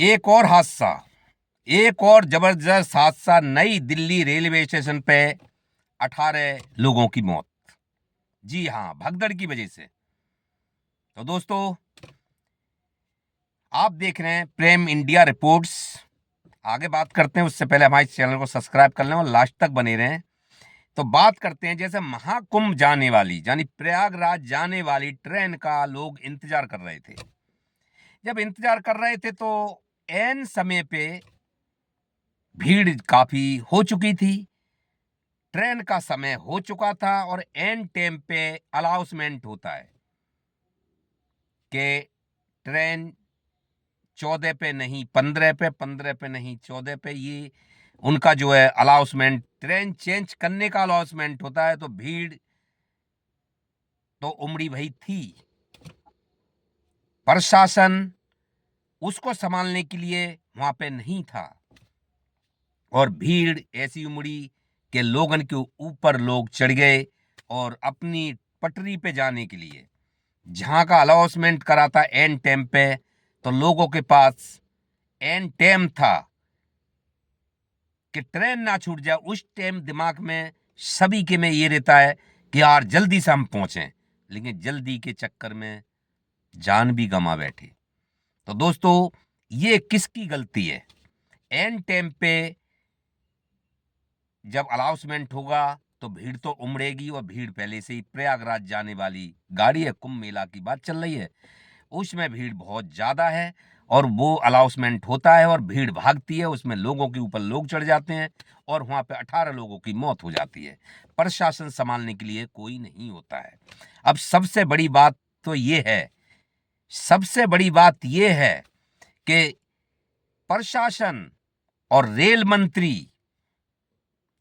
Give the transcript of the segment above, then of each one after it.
एक और हादसा, एक और जबरदस्त हादसा। नई दिल्ली रेलवे स्टेशन पे 18 लोगों की मौत। जी हां, भगदड़ की वजह से। तो दोस्तों, आप देख रहे हैं प्रेम इंडिया रिपोर्ट्स। आगे बात करते हैं, उससे पहले हमारे चैनल को सब्सक्राइब कर लें और लास्ट तक बने रहें। तो बात करते हैं, जैसे महाकुंभ जाने वाली, यानी प्रयागराज जाने वाली ट्रेन का लोग इंतजार कर रहे थे। जब इंतजार कर रहे थे तो एन समय पे भीड़ काफी हो चुकी थी। ट्रेन का समय हो चुका था और एन टाइम पे अनाउंसमेंट होता है कि ट्रेन 14 पे नहीं 15 पे, 15 पे नहीं 14 पे, ये उनका जो है अनाउंसमेंट, ट्रेन चेंज करने का अनाउंसमेंट होता है। तो भीड़ तो उमड़ी भई थी। प्रशासन उसको संभालने के लिए वहां पे नहीं था और भीड़ ऐसी उमड़ी कि लोगन के ऊपर लोग चढ़ गए और अपनी पटरी पे जाने के लिए जहां का अनाउंसमेंट करा था एन टाइम पे, तो लोगों के पास एन टाइम था कि ट्रेन ना छूट जाए। उस टाइम दिमाग में सभी के में ये रहता है कि यार जल्दी से हम पहुंचे, लेकिन जल्दी के चक्कर में जान भी गंवा बैठे। तो दोस्तों, ये किसकी गलती है? एन टाइम पे जब अनाउंसमेंट होगा तो भीड़ तो उमड़ेगी, और भीड़ पहले से ही प्रयागराज जाने वाली गाड़ी है, कुंभ मेला की बात चल रही है, उसमें भीड़ बहुत ज्यादा है। और वो अनाउंसमेंट होता है और भीड़ भागती है, उसमें लोगों के ऊपर लोग चढ़ जाते हैं और वहां पे 18 लोगों की मौत हो जाती है। प्रशासन संभालने के लिए कोई नहीं होता है। अब सबसे बड़ी बात तो ये है, सबसे बड़ी बात ये है कि प्रशासन और रेल मंत्री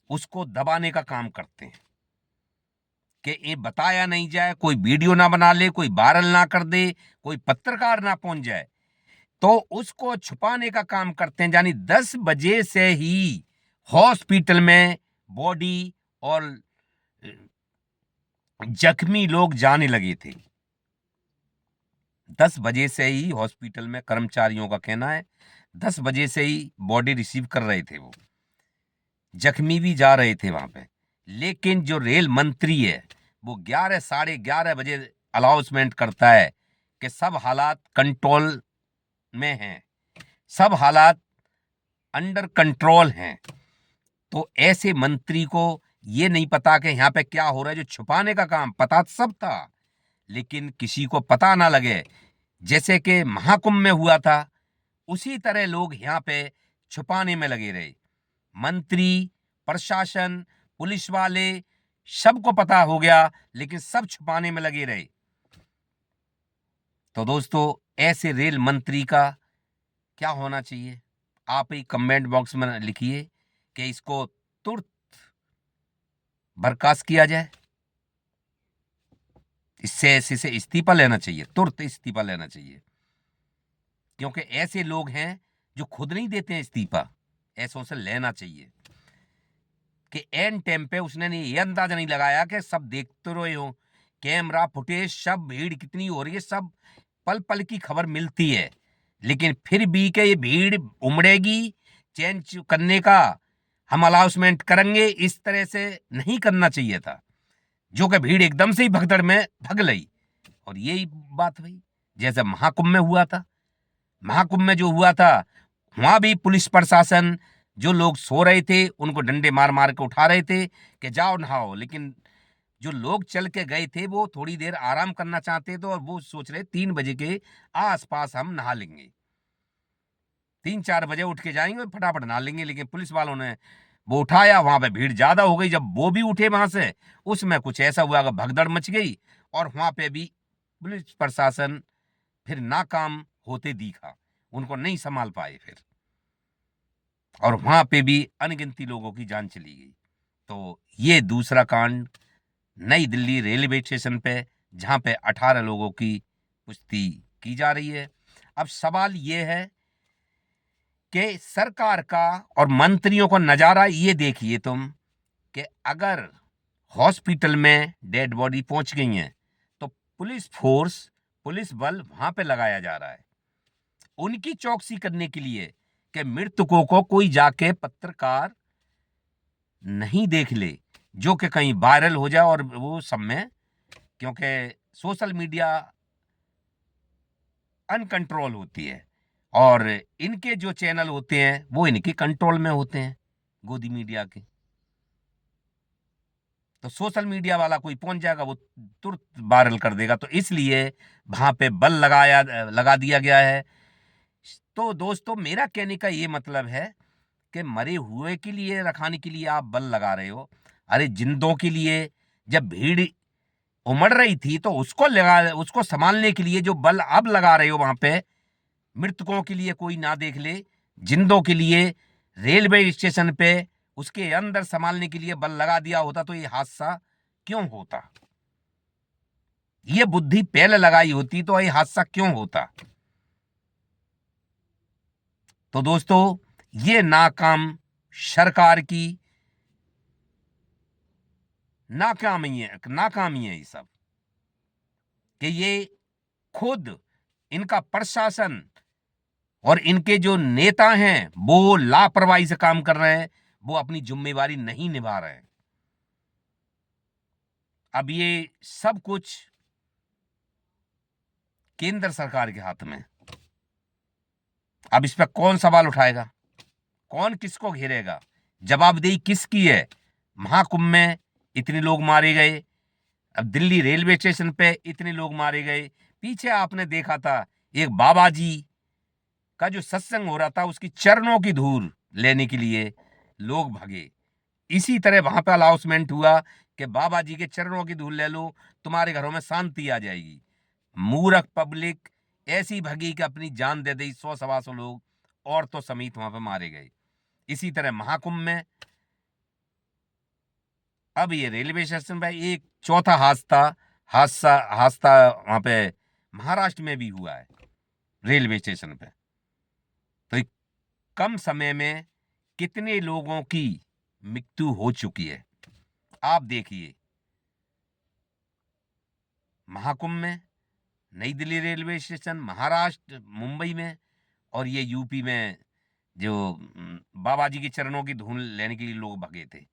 उसको दबाने का काम करते हैं कि ये बताया नहीं जाए, कोई वीडियो ना बना ले, कोई वायरल ना कर दे, कोई पत्रकार ना पहुंच जाए, तो उसको छुपाने का काम करते हैं। यानी 10 बजे से ही हॉस्पिटल में बॉडी और जख्मी लोग जाने लगे थे। 10 बजे से ही हॉस्पिटल में, कर्मचारियों का कहना है 10 बजे से ही बॉडी रिसीव कर रहे थे, वो जख्मी भी जा रहे थे वहां पे। लेकिन जो रेल मंत्री है वो 11 साढ़े 11 बजे अनाउंसमेंट करता है कि सब हालात कंट्रोल में हैं, सब हालात अंडर कंट्रोल हैं। तो ऐसे मंत्री को ये नहीं पता कि यहाँ पे क्या हो रहा है। जो छुपाने का काम, पता सब था लेकिन किसी को पता ना लगे, जैसे कि महाकुंभ में हुआ था, उसी तरह लोग यहाँ पे छुपाने में लगे रहे। मंत्री, प्रशासन, पुलिस वाले, सबको पता हो गया लेकिन सब छुपाने में लगे रहे। तो दोस्तों, ऐसे रेल मंत्री का क्या होना चाहिए? आप ही कमेंट बॉक्स में लिखिए कि इसको तुरंत बर्खास्त किया जाए, इससे इसे इस्तीफा लेना चाहिए, तुरंत इस्तीफा लेना चाहिए। क्योंकि ऐसे लोग हैं जो खुद नहीं देते हैं इस्तीफा, ऐसों से लेना चाहिए। कि एन टाइम पे उसने ये अंदाजा नहीं लगाया कि सब देखते रहे हो, कैमरा फुटेज, सब भीड़ कितनी हो रही है, सब पल पल की खबर मिलती है, लेकिन फिर भी कि ये भीड़ उमड़ेगी, चेंज करने का हम अनाउंसमेंट करेंगे, इस तरह से नहीं करना चाहिए था। जो कि भीड़ एकदम से ही भगदड़ में भग गई। और यही बात हुई जैसे महाकुंभ में हुआ था। महाकुंभ में जो हुआ था, वहां भी पुलिस प्रशासन, जो लोग सो रहे थे उनको डंडे मार मार के उठा रहे थे कि जाओ नहाओ, लेकिन जो लोग चल के गए थे वो थोड़ी देर आराम करना चाहते थे और वो सोच रहे 3 बजे के आसपास हम नहा लेंगे, 3-4 बजे उठ के जाएंगे और फटाफट नहा लेंगे। लेकिन पुलिस वालों ने वो उठाया, वहां पे भीड़ ज्यादा हो गई। जब वो भी उठे वहां से, उसमें कुछ ऐसा हुआ कि भगदड़ मच गई और वहां पे भी पुलिस प्रशासन फिर नाकाम होते दिखा, उनको नहीं संभाल पाए फिर, और वहां पे भी अनगिनती लोगों की जान चली गई। तो ये दूसरा कांड नई दिल्ली रेलवे स्टेशन पे, जहां पे 18 लोगों की पुष्टि की जा रही है। अब सवाल ये है कि सरकार का और मंत्रियों का नजारा ये देखिए तुम, कि अगर हॉस्पिटल में डेड बॉडी पहुंच गई है तो पुलिस फोर्स, पुलिस बल वहां पे लगाया जा रहा है, उनकी चौकसी करने के लिए कि मृतकों को कोई जाके पत्रकार नहीं देख ले, जो कि कहीं वायरल हो जाए और वो सब में, क्योंकि सोशल मीडिया अनकंट्रोल होती है और इनके जो चैनल होते हैं वो इनके कंट्रोल में होते हैं, गोदी मीडिया के। तो सोशल मीडिया वाला कोई पहुंच जाएगा, वो तुरंत वायरल कर देगा। तो इसलिए वहां पे बल लगा दिया गया है। तो दोस्तों, मेरा कहने का ये मतलब है कि मरे हुए के लिए रखाने के लिए आप बल लगा रहे हो। अरे जिंदों के लिए जब भीड़ उमड़ रही थी तो उसको संभालने के लिए जो बल अब लगा रहे हो वहां पे, मृतकों के लिए कोई ना देख ले, जिंदों के लिए रेलवे स्टेशन पे उसके अंदर संभालने के लिए बल लगा दिया होता तो ये हादसा क्यों होता? ये बुद्धि पहले लगाई होती तो ये हादसा क्यों होता? तो दोस्तों, ये नाकाम सरकार की नाकामी है ये सब, कि ये खुद इनका प्रशासन और इनके जो नेता हैं वो लापरवाही से काम कर रहे हैं, वो अपनी जिम्मेवारी नहीं निभा रहे हैं। अब ये सब कुछ केंद्र सरकार के हाथ में। अब इस पर कौन सवाल उठाएगा, कौन किसको घेरेगा, जवाबदेही किसकी है? महाकुंभ में इतने लोग मारे गए, अब दिल्ली रेलवे स्टेशन पे इतने लोग मारे गए, पीछे आपने देखा था एक बाबा जी का जो सत्संग हो रहा था, उसकी चरणों की धूल लेने के लिए लोग भागे। इसी तरह वहां पे अनाउंसमेंट हुआ कि बाबा जी के चरणों की धूल ले लो, तुम्हारे घरों में शांति आ जाएगी। मूर्ख पब्लिक ऐसी भगी कि अपनी जान दे दी, 100-125 लोग औरतों समेत वहां पे मारे गए। इसी तरह महाकुंभ में अब ये रेलवे स्टेशन पे एक चौथा हादसा हादसा वहां पे महाराष्ट्र में भी हुआ है, रेलवे स्टेशन पे। तो कम समय में कितने लोगों की मृत्यु हो चुकी है आप देखिए। महाकुंभ में, नई दिल्ली रेलवे स्टेशन, महाराष्ट्र मुंबई में, और ये यूपी में जो बाबा जी के चरणों की धूल लेने के लिए लोग भगे थे।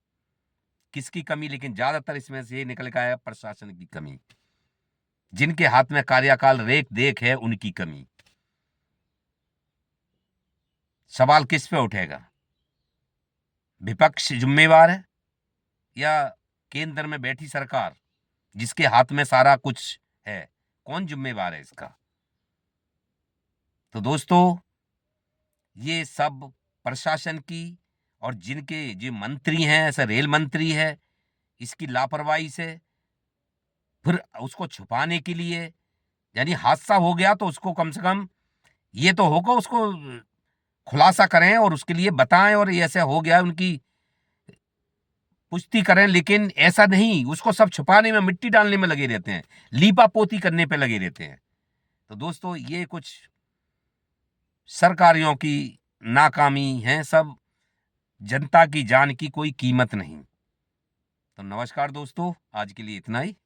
किसकी कमी? लेकिन ज्यादातर इसमें से ये निकल के आया प्रशासन की कमी, जिनके हाथ में कार्यकाल रेख देख है उनकी कमी। सवाल किस पे उठेगा? विपक्ष जिम्मेवार है या केंद्र में बैठी सरकार जिसके हाथ में सारा कुछ है? कौन जिम्मेवार है इसका? तो दोस्तों, ये सब प्रशासन की और जिनके जो मंत्री हैं, ऐसे रेल मंत्री है, इसकी लापरवाही से, फिर उसको छुपाने के लिए, यानी हादसा हो गया तो उसको कम से कम ये तो होगा, उसको खुलासा करें और उसके लिए बताएं और ये ऐसे हो गया उनकी पुष्टि करें। लेकिन ऐसा नहीं, उसको सब छुपाने में, मिट्टी डालने में लगे रहते हैं, लीपा पोती करने पे लगे रहते हैं। तो दोस्तों, ये कुछ सरकारियों की नाकामी है, सब जनता की जान की कोई कीमत नहीं। तो नमस्कार दोस्तों, आज के लिए इतना ही।